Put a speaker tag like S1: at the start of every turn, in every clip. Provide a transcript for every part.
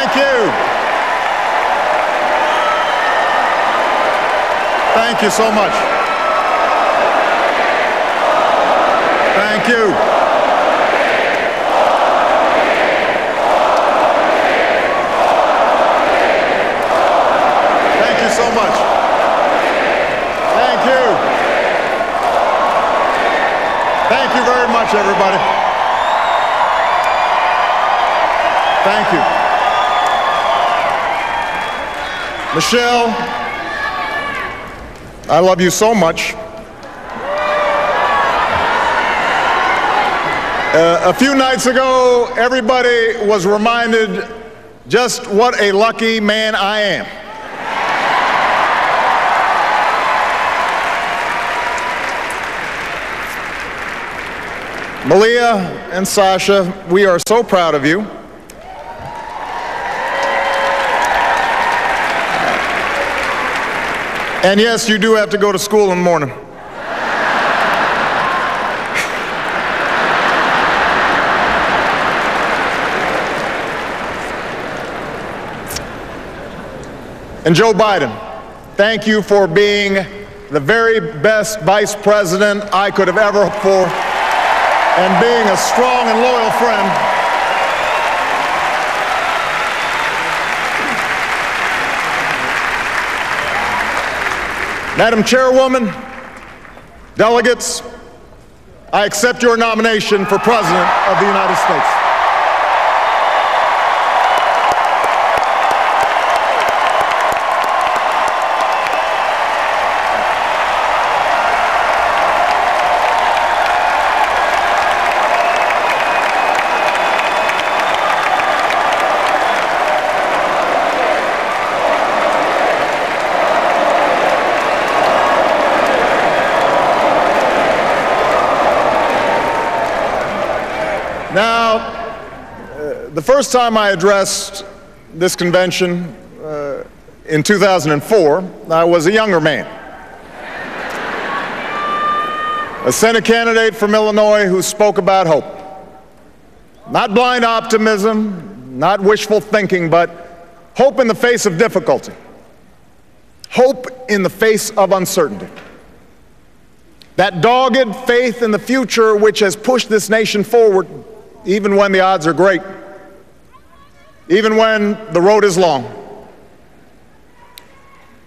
S1: Thank you. Thank you so much. Thank you. Thank you so much. Thank you. Thank you very much, everybody. Thank you. Michelle, I love you so much. A few nights ago, everybody was reminded just what a lucky man I am. Malia and Sasha, we are so proud of you. And yes, you do have to go to school in the morning. And Joe Biden, thank you for being the very best vice president I could have ever hoped for, and being a strong and loyal friend. Madam Chairwoman, delegates, I accept your nomination for President of the United States. Now, the first time I addressed this convention in 2004, I was a younger man. A Senate candidate from Illinois who spoke about hope. Not blind optimism, not wishful thinking, but hope in the face of difficulty. Hope in the face of uncertainty. That dogged faith in the future which has pushed this nation forward even when the odds are great, even when the road is long.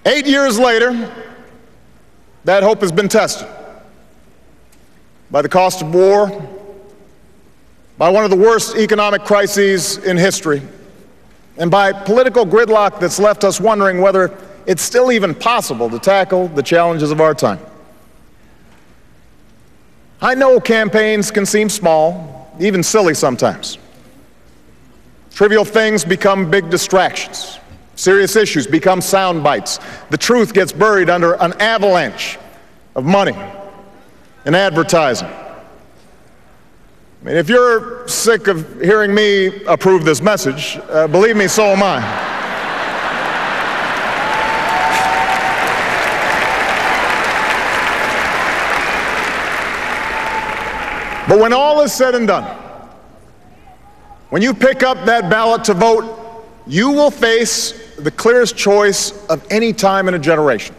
S1: 8 years later, that hope has been tested by the cost of war, by one of the worst economic crises in history, and by political gridlock that's left us wondering whether it's still even possible to tackle the challenges of our time. I know campaigns can seem small, even silly sometimes. Trivial things become big distractions. Serious issues become sound bites. The truth gets buried under an avalanche of money and advertising. I mean, if you're sick of hearing me approve this message, believe me, so am I. But when all is said and done, when you pick up that ballot to vote, you will face the clearest choice of any time in a generation.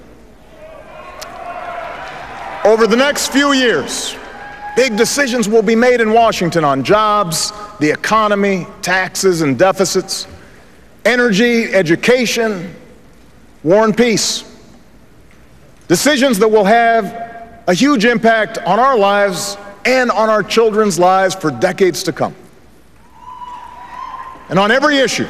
S1: Over the next few years, big decisions will be made in Washington on jobs, the economy, taxes and deficits, energy, education, war and peace. Decisions that will have a huge impact on our lives and on our children's lives for decades to come. And on every issue,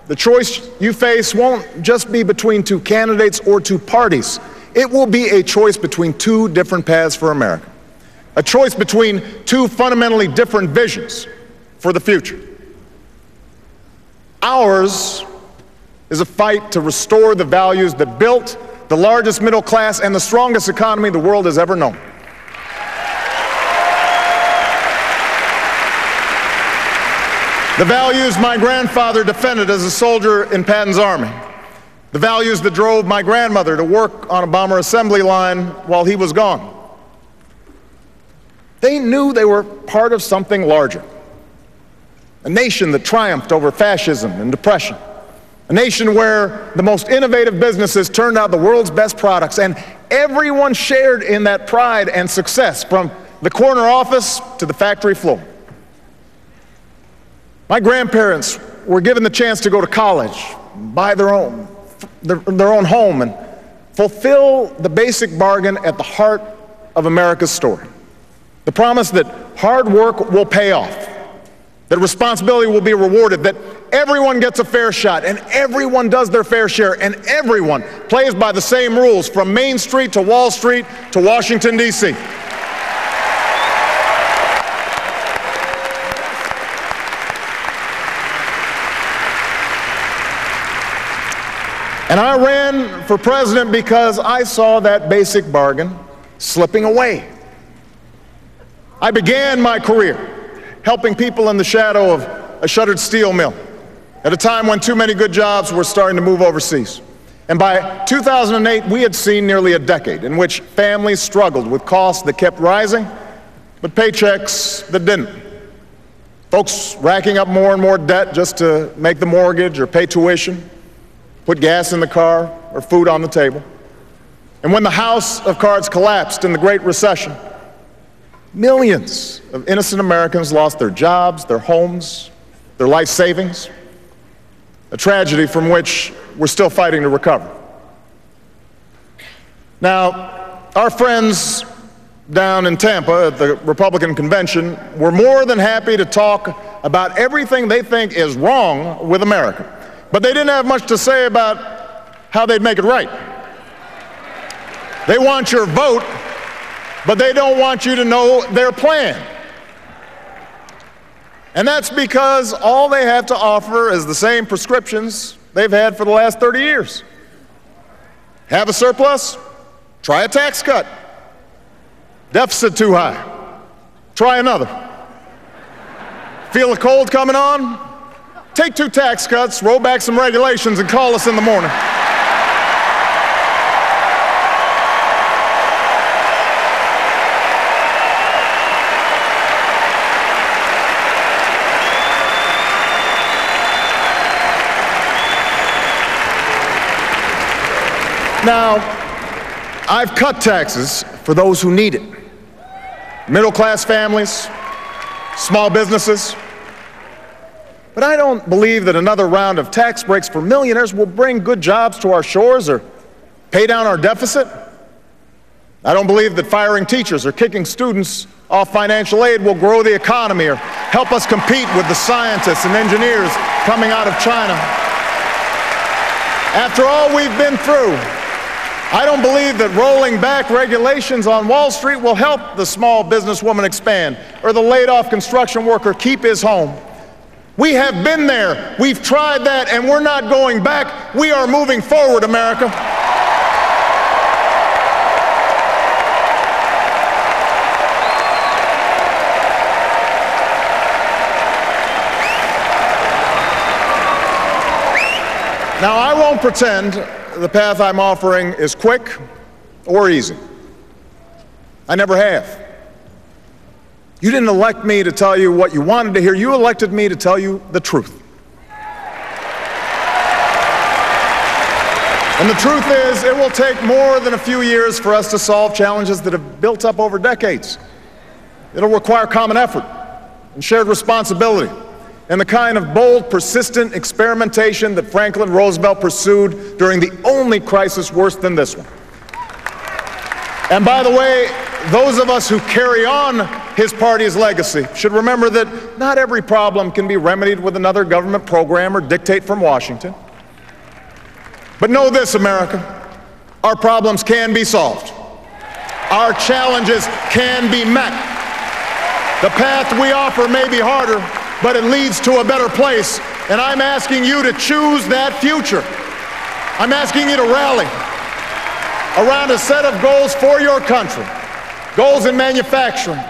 S1: the choice you face won't just be between two candidates or two parties. It will be a choice between two different paths for America. A choice between two fundamentally different visions for the future. Ours is a fight to restore the values that built the largest middle class and the strongest economy the world has ever known. The values my grandfather defended as a soldier in Patton's army. The values that drove my grandmother to work on a bomber assembly line while he was gone. They knew they were part of something larger. a nation that triumphed over fascism and depression, a nation where the most innovative businesses turned out the world's best products, and everyone shared in that pride and success, from the corner office to the factory floor. My grandparents were given the chance to go to college, buy their own home, and fulfill the basic bargain at the heart of America's story. The promise that hard work will pay off, that responsibility will be rewarded, that everyone gets a fair shot, and everyone does their fair share, and everyone plays by the same rules, from Main Street to Wall Street to Washington, D.C. And I ran for president because I saw that basic bargain slipping away. I began my career helping people in the shadow of a shuttered steel mill at a time when too many good jobs were starting to move overseas. And by 2008, we had seen nearly a decade in which families struggled with costs that kept rising, but paychecks that didn't. Folks racking up more and more debt just to make the mortgage or pay tuition, put gas in the car or food on the table. And when the house of cards collapsed in the Great Recession, millions of innocent Americans lost their jobs, their homes, their life savings, a tragedy from which we're still fighting to recover. Now, our friends down in Tampa at the Republican convention were more than happy to talk about everything they think is wrong with America. But they didn't have much to say about how they'd make it right. They want your vote, but they don't want you to know their plan. And that's because all they have to offer is the same prescriptions they've had for the last 30 years. Have a surplus? Try a tax cut. Deficit too high? Try another. Feel a cold coming on? Take 2 tax cuts, roll back some regulations, and call us in the morning. Now, I've cut taxes for those who need it. Middle-class families, small businesses. But I don't believe that another round of tax breaks for millionaires will bring good jobs to our shores or pay down our deficit. I don't believe that firing teachers or kicking students off financial aid will grow the economy or help us compete with the scientists and engineers coming out of China. After all we've been through, I don't believe that rolling back regulations on Wall Street will help the small businesswoman expand or the laid-off construction worker keep his home. We have been there, we've tried that, and we're not going back. We are moving forward, America. Now, I won't pretend the path I'm offering is quick or easy. I never have. You didn't elect me to tell you what you wanted to hear. You elected me to tell you the truth. And the truth is, it will take more than a few years for us to solve challenges that have built up over decades. It'll require common effort and shared responsibility and the kind of bold, persistent experimentation that Franklin Roosevelt pursued during the only crisis worse than this one. And by the way, those of us who carry on his party's legacy should remember that not every problem can be remedied with another government program or dictate from Washington. But know this, America, our problems can be solved. Our challenges can be met. The path we offer may be harder, but it leads to a better place, and I'm asking you to choose that future. I'm asking you to rally around a set of goals for your country. Goals in manufacturing,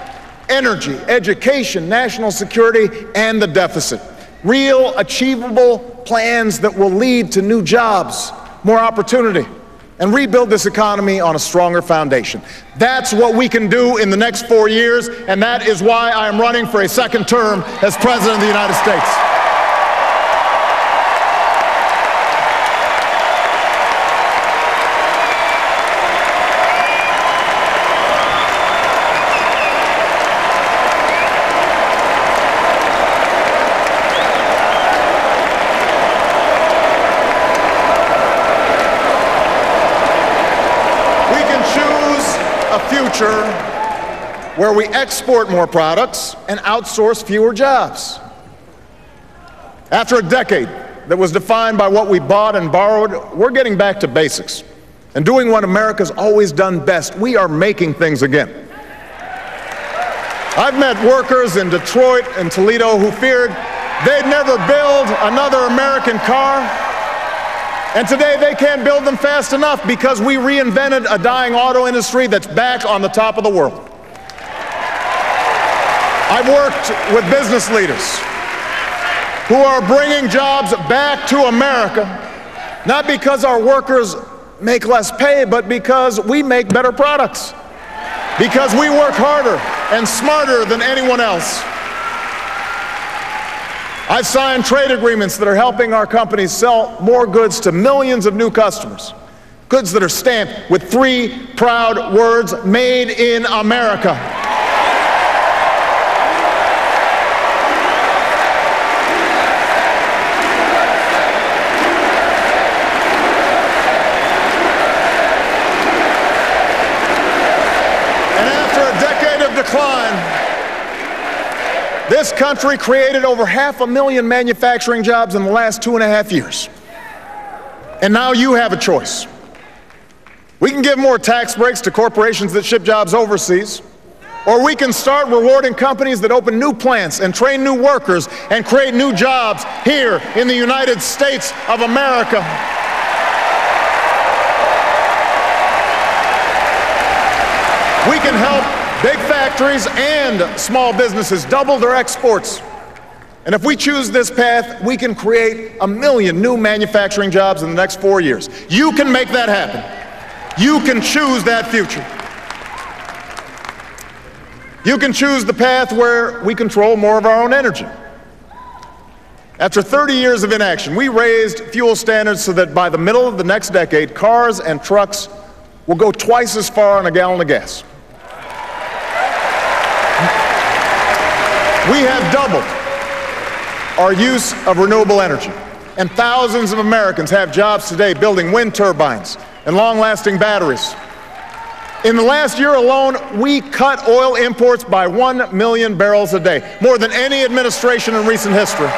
S1: energy, education, national security, and the deficit. Real, achievable plans that will lead to new jobs, more opportunity, and rebuild this economy on a stronger foundation. That's what we can do in the next 4 years, and that is why I am running for a second term as President of the United States. Future where we export more products and outsource fewer jobs. After a decade that was defined by what we bought and borrowed, we're getting back to basics and doing what America's always done best. We are making things again. I've met workers in Detroit and Toledo who feared they'd never build another American car. And today they can't build them fast enough because we reinvented a dying auto industry that's back on the top of the world. I've worked with business leaders who are bringing jobs back to America, not because our workers make less pay, but because we make better products, because we work harder and smarter than anyone else. I've signed trade agreements that are helping our companies sell more goods to millions of new customers, goods that are stamped with 3 proud words, made in America. And after a decade of decline, this country created over 500,000 manufacturing jobs in the last 2.5 years. And now you have a choice. We can give more tax breaks to corporations that ship jobs overseas, or we can start rewarding companies that open new plants and train new workers and create new jobs here in the United States of America. We can help big factories and small businesses double their exports. And if we choose this path, we can create 1 million new manufacturing jobs in the next 4 years. You can make that happen. You can choose that future. You can choose the path where we control more of our own energy. After 30 years of inaction, we raised fuel standards so that by the middle of the next decade, cars and trucks will go twice as far on a gallon of gas. We have doubled our use of renewable energy, and thousands of Americans have jobs today building wind turbines and long-lasting batteries. In the last year alone, we cut oil imports by 1 million barrels a day, more than any administration in recent history.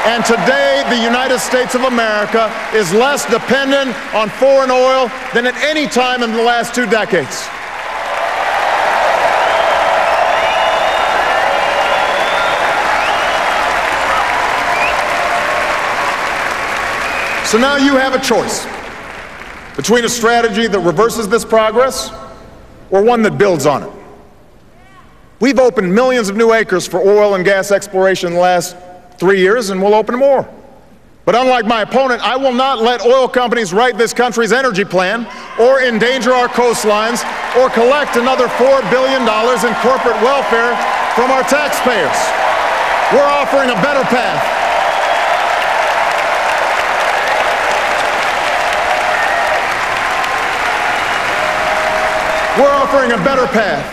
S1: And today, the United States of America is less dependent on foreign oil than at any time in the last 2 decades. So now you have a choice between a strategy that reverses this progress or one that builds on it. We've opened millions of new acres for oil and gas exploration in the last 3 years, and we'll open more. But unlike my opponent, I will not let oil companies write this country's energy plan or endanger our coastlines or collect another $4 billion in corporate welfare from our taxpayers. We're offering a better path. We're offering a better path,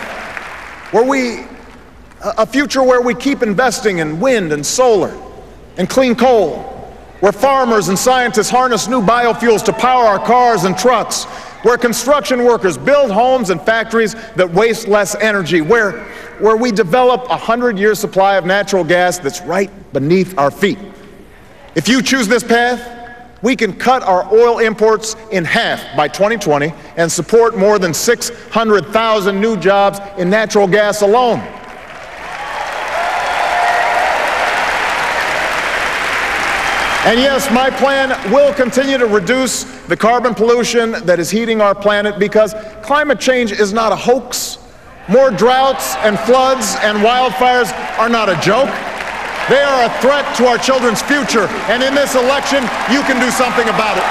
S1: a future where we keep investing in wind and solar and clean coal, where farmers and scientists harness new biofuels to power our cars and trucks, where construction workers build homes and factories that waste less energy, where we develop a 100-year supply of natural gas that's right beneath our feet. If you choose this path, we can cut our oil imports in half by 2020 and support more than 600,000 new jobs in natural gas alone. And yes, my plan will continue to reduce the carbon pollution that is heating our planet, because climate change is not a hoax. More droughts and floods and wildfires are not a joke. They are a threat to our children's future, and in this election, you can do something about it.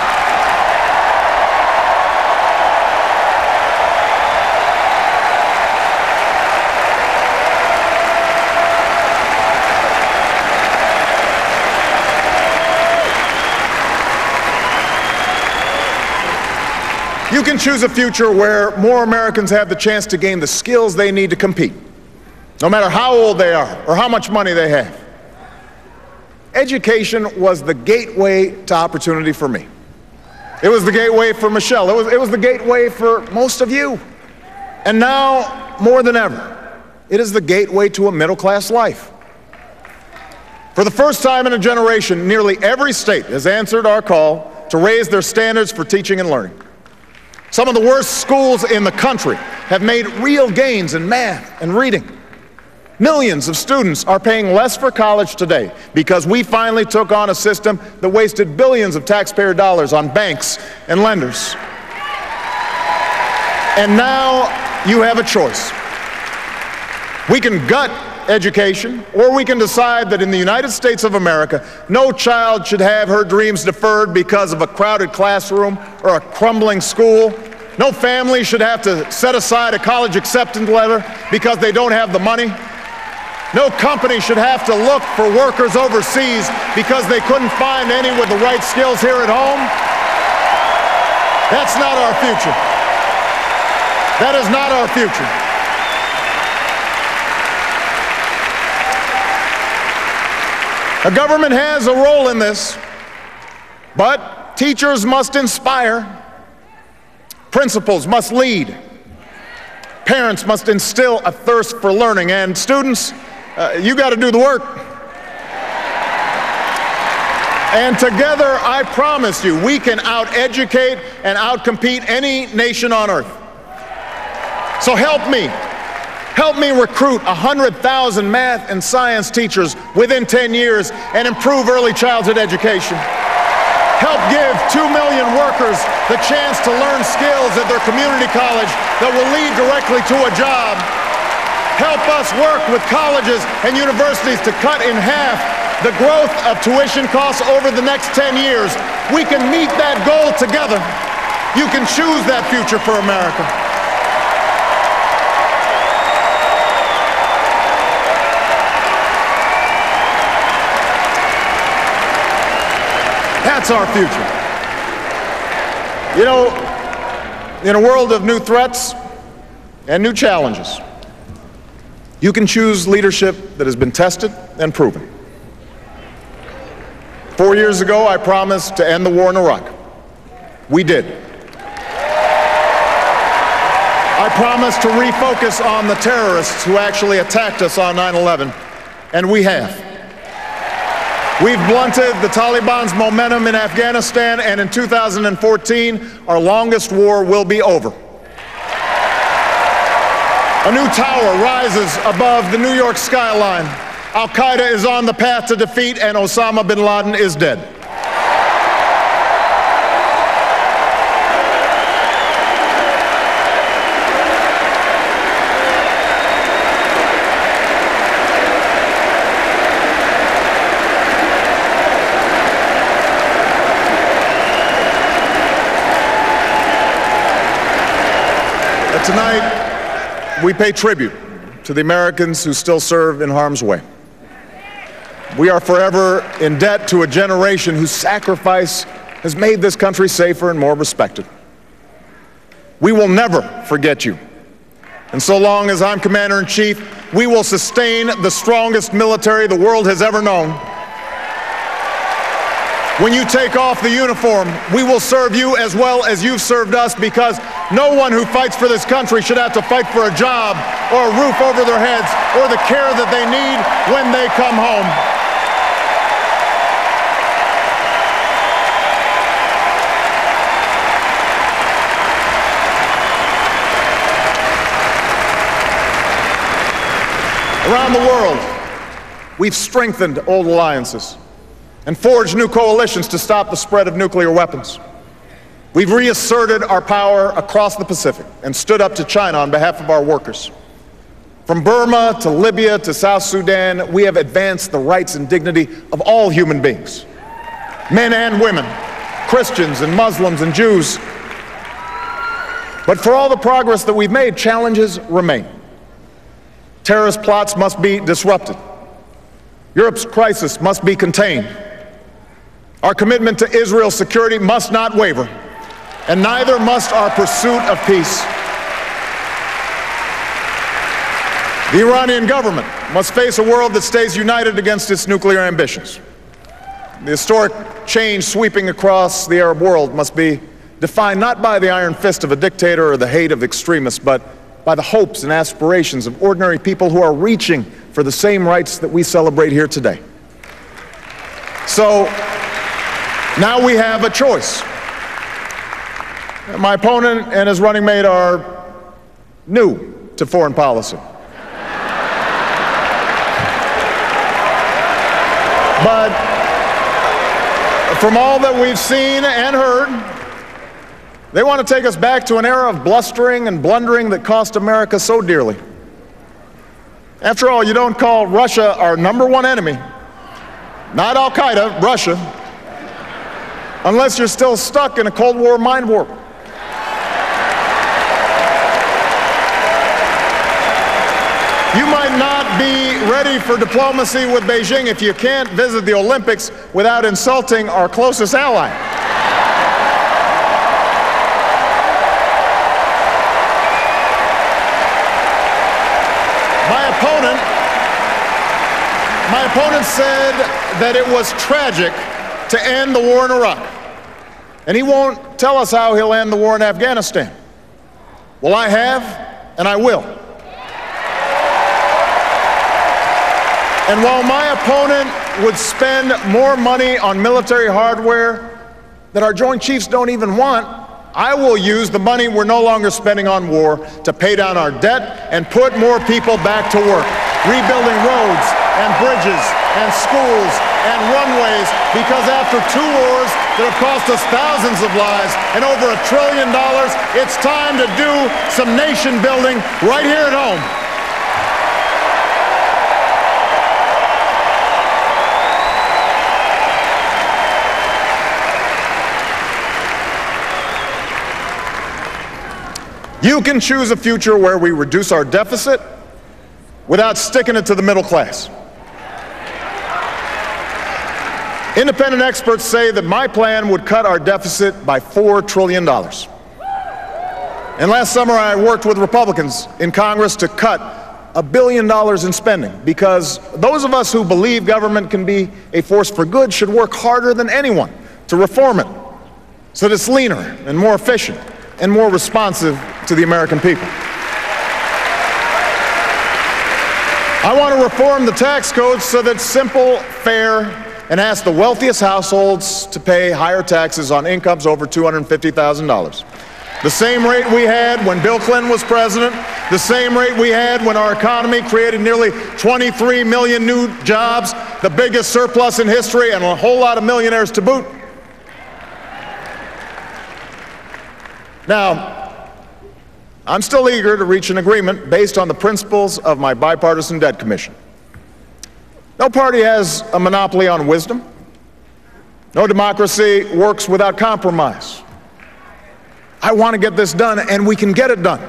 S1: You can choose a future where more Americans have the chance to gain the skills they need to compete, no matter how old they are or how much money they have. Education was the gateway to opportunity for me. It was the gateway for Michelle. It was the gateway for most of you. And now, more than ever, it is the gateway to a middle-class life. For the first time in a generation, nearly every state has answered our call to raise their standards for teaching and learning. Some of the worst schools in the country have made real gains in math and reading. Millions of students are paying less for college today because we finally took on a system that wasted billions of taxpayer dollars on banks and lenders. And now you have a choice. We can gut education, or we can decide that in the United States of America, no child should have her dreams deferred because of a crowded classroom or a crumbling school. No family should have to set aside a college acceptance letter because they don't have the money. No company should have to look for workers overseas because they couldn't find any with the right skills here at home. That's not our future. That is not our future. A government has a role in this, but teachers must inspire, principals must lead, parents must instill a thirst for learning, and students, you got to do the work. And together, I promise you, we can out-educate and out-compete any nation on earth. So help me recruit 100,000 math and science teachers within 10 years and improve early childhood education. Help give 2 million workers the chance to learn skills at their community college that will lead directly to a job. Help us work with colleges and universities to cut in half the growth of tuition costs over the next 10 years. We can meet that goal together. You can choose that future for America. That's our future. You know, in a world of new threats and new challenges, you can choose leadership that has been tested and proven. 4 years ago, I promised to end the war in Iraq. We did. I promised to refocus on the terrorists who actually attacked us on 9/11, and we have. We've blunted the Taliban's momentum in Afghanistan, and in 2014, our longest war will be over. A new tower rises above the New York skyline. Al-Qaeda is on the path to defeat, and Osama bin Laden is dead. Tonight, we pay tribute to the Americans who still serve in harm's way. We are forever in debt to a generation whose sacrifice has made this country safer and more respected. We will never forget you. And so long as I'm Commander-in-Chief, we will sustain the strongest military the world has ever known. When you take off the uniform, we will serve you as well as you've served us, because no one who fights for this country should have to fight for a job or a roof over their heads or the care that they need when they come home. Around the world, we've strengthened old alliances and forged new coalitions to stop the spread of nuclear weapons. We've reasserted our power across the Pacific and stood up to China on behalf of our workers. From Burma to Libya to South Sudan, we have advanced the rights and dignity of all human beings, men and women, Christians and Muslims and Jews. But for all the progress that we've made, challenges remain. Terrorist plots must be disrupted. Europe's crisis must be contained. Our commitment to Israel's security must not waver. and neither must our pursuit of peace. The Iranian government must face a world that stays united against its nuclear ambitions. The historic change sweeping across the Arab world must be defined not by the iron fist of a dictator or the hate of extremists, but by the hopes and aspirations of ordinary people who are reaching for the same rights that we celebrate here today. So now we have a choice. My opponent and his running mate are new to foreign policy. But from all that we've seen and heard, they want to take us back to an era of blustering and blundering that cost America so dearly. After all, you don't call Russia our #1 enemy, not Al-Qaeda, Russia, unless you're still stuck in a Cold War mind warp. You might not be ready for diplomacy with Beijing if you can't visit the Olympics without insulting our closest ally. My opponent said that it was tragic to end the war in Iraq, and he won't tell us how he'll end the war in Afghanistan. Well, I have, and I will. And while my opponent would spend more money on military hardware that our Joint Chiefs don't even want, I will use the money we're no longer spending on war to pay down our debt and put more people back to work, rebuilding roads and bridges and schools and runways, because after 2 wars that have cost us thousands of lives and over $1 trillion, it's time to do some nation building right here at home. You can choose a future where we reduce our deficit without sticking it to the middle class. Independent experts say that my plan would cut our deficit by $4 trillion. And last summer I worked with Republicans in Congress to cut $1 billion in spending, because those of us who believe government can be a force for good should work harder than anyone to reform it so that it's leaner and more efficient and more responsive to the American people. I want to reform the tax code so that it's simple, fair, and ask the wealthiest households to pay higher taxes on incomes over $250,000. The same rate we had when Bill Clinton was president, the same rate we had when our economy created nearly 23 million new jobs, the biggest surplus in history, and a whole lot of millionaires to boot. Now, I'm still eager to reach an agreement based on the principles of my bipartisan debt commission. No party has a monopoly on wisdom. No democracy works without compromise. I want to get this done, and we can get it done.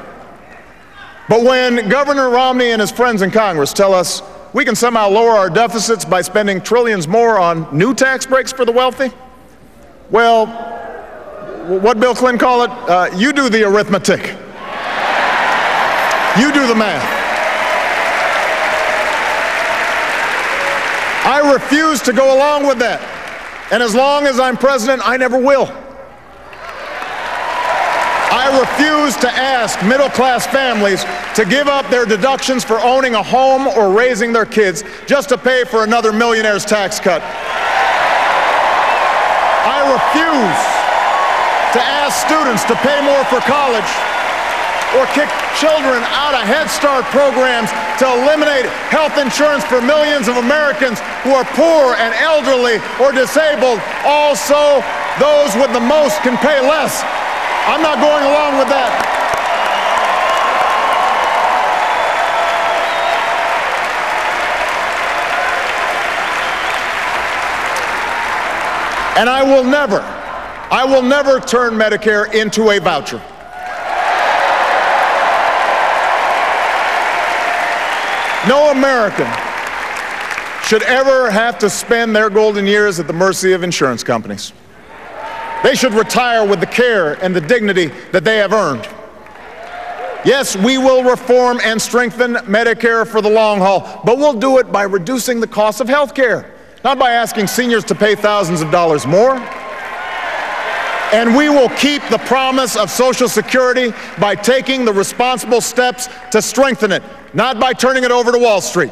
S1: But when Governor Romney and his friends in Congress tell us we can somehow lower our deficits by spending trillions more on new tax breaks for the wealthy, well, what Bill Clinton call it? You do the arithmetic. You do the math. I refuse to go along with that. And as long as I'm president, I never will. I refuse to ask middle-class families to give up their deductions for owning a home or raising their kids just to pay for another millionaire's tax cut. I refuse to ask students to pay more for college or kick children out of Head Start programs to eliminate health insurance for millions of Americans who are poor and elderly or disabled. Also, those with the most can pay less. I'm not going along with that. And I will never turn Medicare into a voucher. No American should ever have to spend their golden years at the mercy of insurance companies. They should retire with the care and the dignity that they have earned. Yes, we will reform and strengthen Medicare for the long haul, but we'll do it by reducing the cost of health care, not by asking seniors to pay thousands of dollars more. And we will keep the promise of Social Security by taking the responsible steps to strengthen it, not by turning it over to Wall Street.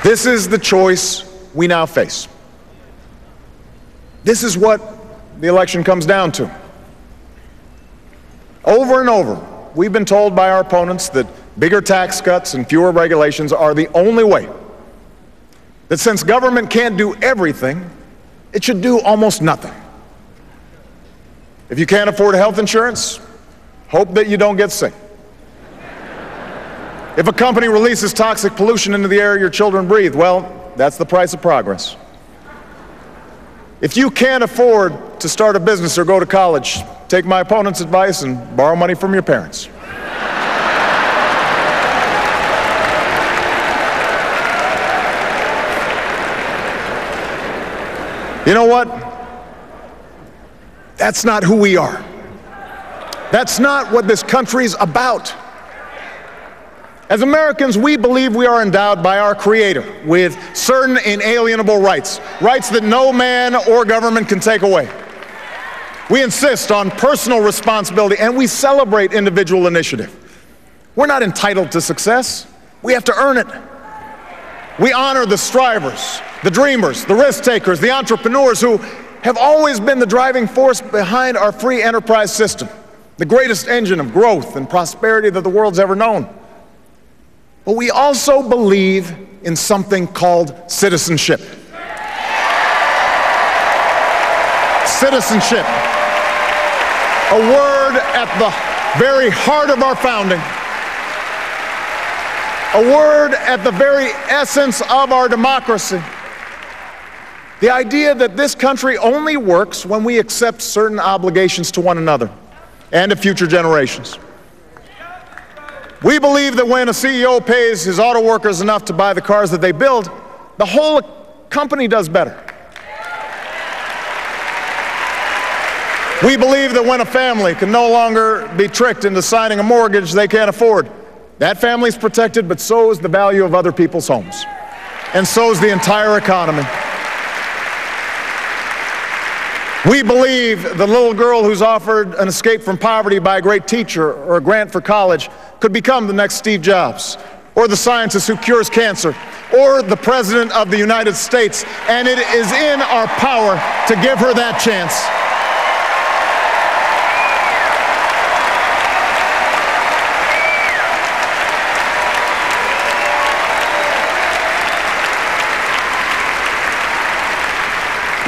S1: This is the choice we now face. This is what the election comes down to. Over and over, we've been told by our opponents that bigger tax cuts and fewer regulations are the only way. That since government can't do everything, it should do almost nothing. If you can't afford health insurance, hope that you don't get sick. If a company releases toxic pollution into the air your children breathe, well, that's the price of progress. If you can't afford to start a business or go to college, take my opponent's advice and borrow money from your parents. You know what? That's not who we are. That's not what this country's about. As Americans, we believe we are endowed by our Creator with certain inalienable rights, rights that no man or government can take away. We insist on personal responsibility and we celebrate individual initiative. We're not entitled to success. We have to earn it. We honor the strivers, the dreamers, the risk takers, the entrepreneurs who have always been the driving force behind our free enterprise system, the greatest engine of growth and prosperity that the world's ever known. But we also believe in something called citizenship. Citizenship, a word at the very heart of our founding, a word at the very essence of our democracy. The idea that this country only works when we accept certain obligations to one another and to future generations. We believe that when a CEO pays his auto workers enough to buy the cars that they build, the whole company does better. We believe that when a family can no longer be tricked into signing a mortgage they can't afford, that family's protected, but so is the value of other people's homes. And so is the entire economy. We believe the little girl who's offered an escape from poverty by a great teacher or a grant for college could become the next Steve Jobs, or the scientist who cures cancer, or the President of the United States, and it is in our power to give her that chance.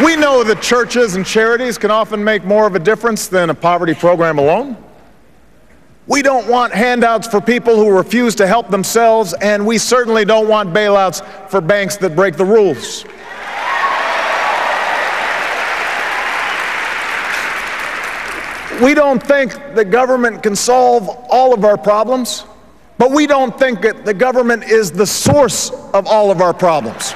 S1: We know that churches and charities can often make more of a difference than a poverty program alone. We don't want handouts for people who refuse to help themselves, and we certainly don't want bailouts for banks that break the rules. We don't think that government can solve all of our problems, but we don't think that the government is the source of all of our problems,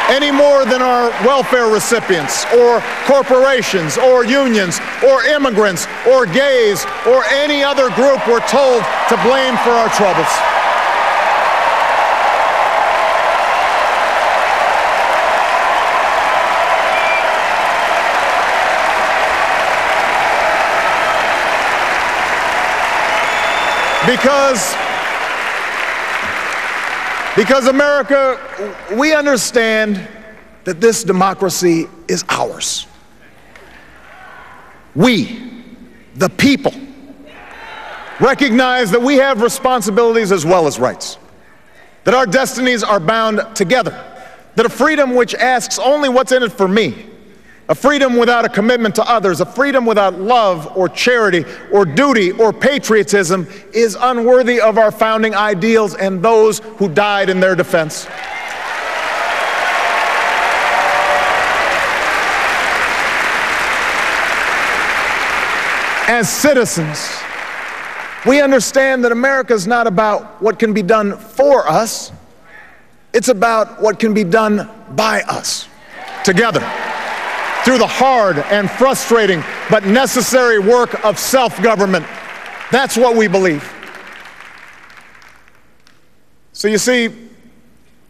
S1: any more than our welfare recipients, or corporations, or unions, or immigrants, or gays, or any other group we're told to blame for our troubles. Because America, we understand that this democracy is ours. We, the people, recognize that we have responsibilities as well as rights, that our destinies are bound together, that a freedom which asks only what's in it for me, a freedom without a commitment to others, a freedom without love or charity or duty or patriotism is unworthy of our founding ideals and those who died in their defense. As citizens, We understand that America is not about what can be done for us. It's about what can be done by us, together, through the hard and frustrating but necessary work of self-government. That's what we believe. So you see,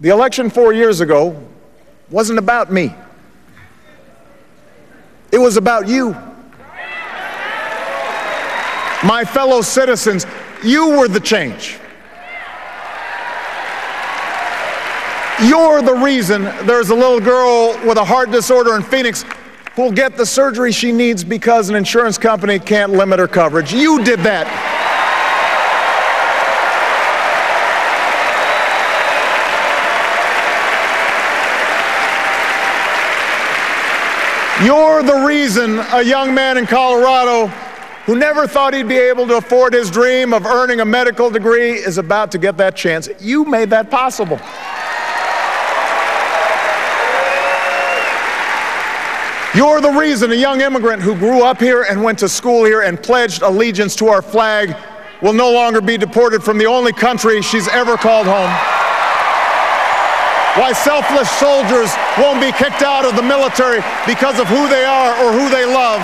S1: the election 4 years ago wasn't about me. It was about you. My fellow citizens, you were the change. You're the reason there's a little girl with a heart disorder in Phoenix who'll get the surgery she needs because an insurance company can't limit her coverage. You did that. You're the reason a young man in Colorado who never thought he'd be able to afford his dream of earning a medical degree is about to get that chance. You made that possible. You're the reason a young immigrant who grew up here and went to school here and pledged allegiance to our flag will no longer be deported from the only country she's ever called home. Why selfless soldiers won't be kicked out of the military because of who they are or who they love.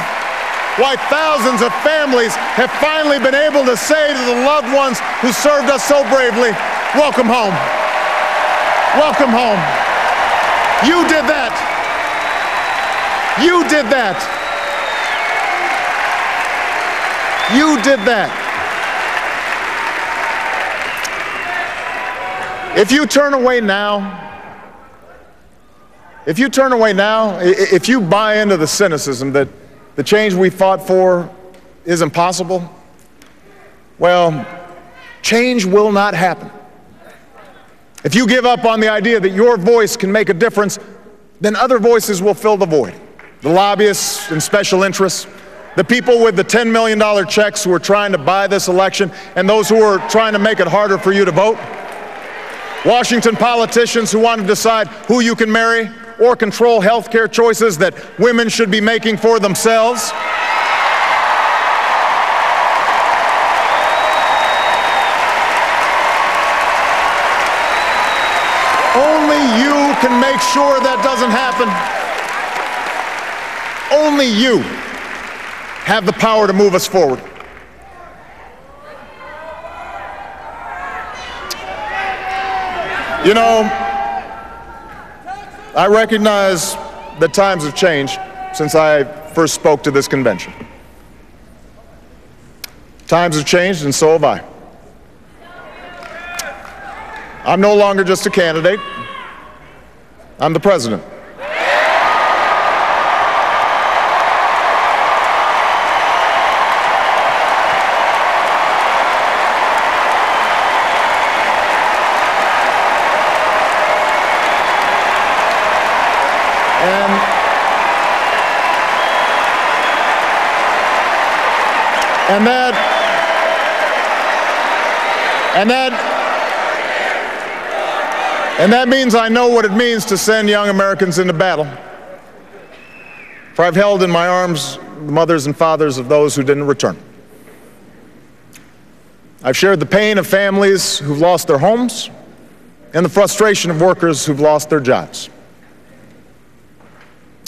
S1: Why thousands of families have finally been able to say to the loved ones who served us so bravely, welcome home. Welcome home. You did that. You did that. You did that. If you turn away now, if you buy into the cynicism that the change we fought for is impossible, well, change will not happen. If you give up on the idea that your voice can make a difference, then other voices will fill the void. The lobbyists and special interests, the people with the $10 million checks who are trying to buy this election, and those who are trying to make it harder for you to vote. Washington politicians who want to decide who you can marry or control health care choices that women should be making for themselves. Only you can make sure that doesn't happen. Only you have the power to move us forward. You know, I recognize that times have changed since I first spoke to this convention. Times have changed, and so have I. I'm no longer just a candidate. I'm the president. And that means I know what it means to send young Americans into battle. For I've held in my arms the mothers and fathers of those who didn't return. I've shared the pain of families who've lost their homes and the frustration of workers who've lost their jobs.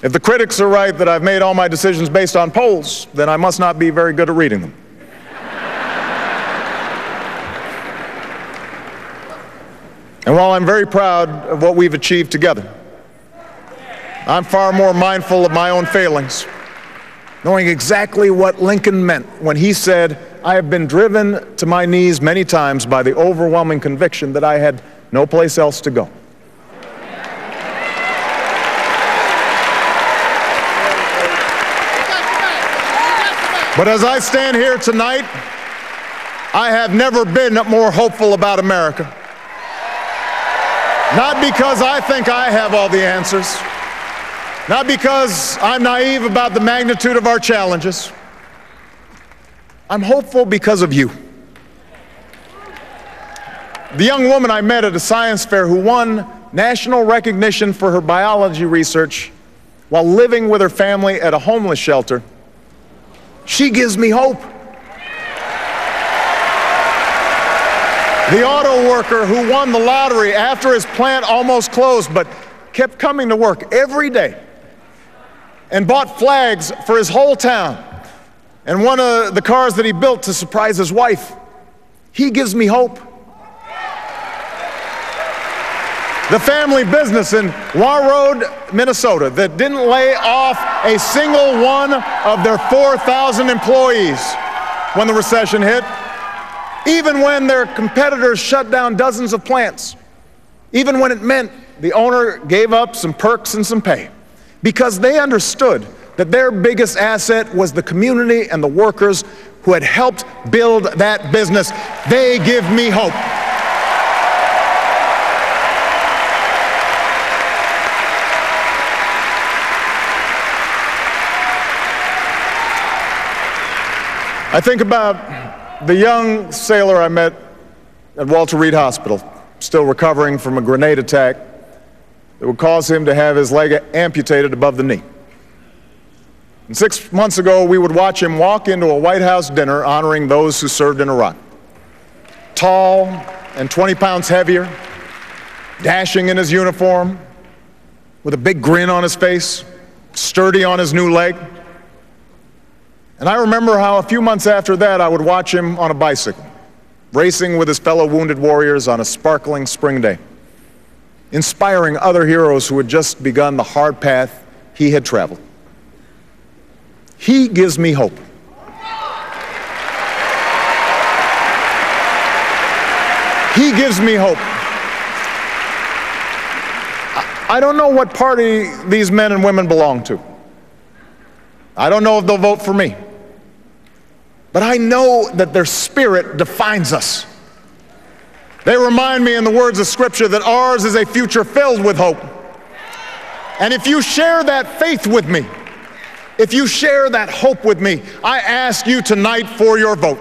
S1: If the critics are right that I've made all my decisions based on polls, then I must not be very good at reading them. And while I'm very proud of what we've achieved together, I'm far more mindful of my own failings, knowing exactly what Lincoln meant when he said, "I have been driven to my knees many times by the overwhelming conviction that I had no place else to go." But as I stand here tonight, I have never been more hopeful about America. Not because I think I have all the answers, not because I'm naive about the magnitude of our challenges. I'm hopeful because of you. The young woman I met at a science fair who won national recognition for her biology research while living with her family at a homeless shelter, she gives me hope. The auto worker who won the lottery after his plant almost closed but kept coming to work every day and bought flags for his whole town and one of the cars that he built to surprise his wife. He gives me hope. The family business in Warroad, Minnesota, that didn't lay off a single one of their 4,000 employees when the recession hit, even when their competitors shut down dozens of plants, even when it meant the owner gave up some perks and some pay, because they understood that their biggest asset was the community and the workers who had helped build that business. They give me hope. I think about the young sailor I met at Walter Reed Hospital, still recovering from a grenade attack that would cause him to have his leg amputated above the knee. And 6 months ago, we would watch him walk into a White House dinner honoring those who served in Iraq. Tall and 20 pounds heavier, dashing in his uniform, with a big grin on his face, sturdy on his new leg. And I remember how a few months after that, I would watch him on a bicycle, racing with his fellow wounded warriors on a sparkling spring day, inspiring other heroes who had just begun the hard path he had traveled. He gives me hope. He gives me hope. I don't know what party these men and women belong to. I don't know if they'll vote for me. But I know that their spirit defines us. They remind me in the words of Scripture that ours is a future filled with hope. And if you share that faith with me, if you share that hope with me, I ask you tonight for your vote.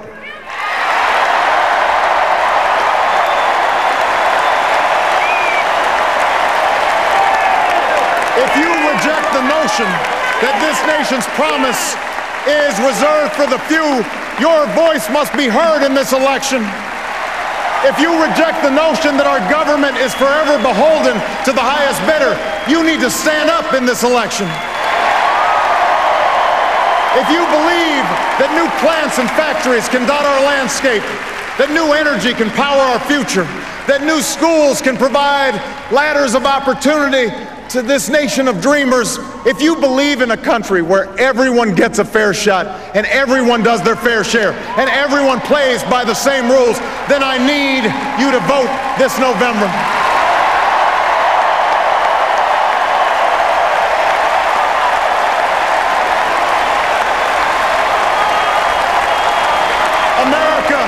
S1: If you reject the notion that this nation's promise is reserved for the few, your voice must be heard in this election. If you reject the notion that our government is forever beholden to the highest bidder, you need to stand up in this election. If you believe that new plants and factories can dot our landscape, that new energy can power our future, that new schools can provide ladders of opportunity to this nation of dreamers, if you believe in a country where everyone gets a fair shot and everyone does their fair share and everyone plays by the same rules, then I need you to vote this November. America,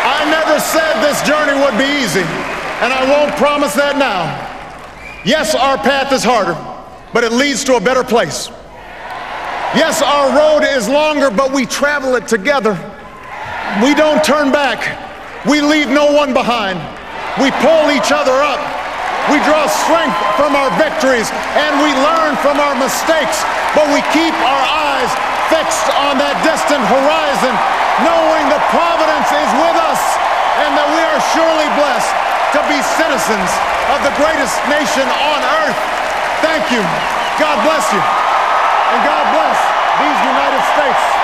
S1: I never said this journey would be easy, and I won't promise that now. Yes, our path is harder, but it leads to a better place. Yes, our road is longer, but we travel it together. We don't turn back. We leave no one behind. We pull each other up. We draw strength from our victories, and we learn from our mistakes, but we keep our eyes fixed on that distant horizon, knowing that Providence is with us and that we are surely blessed to be citizens of the greatest nation on earth. Thank you. God bless you. And God bless these United States.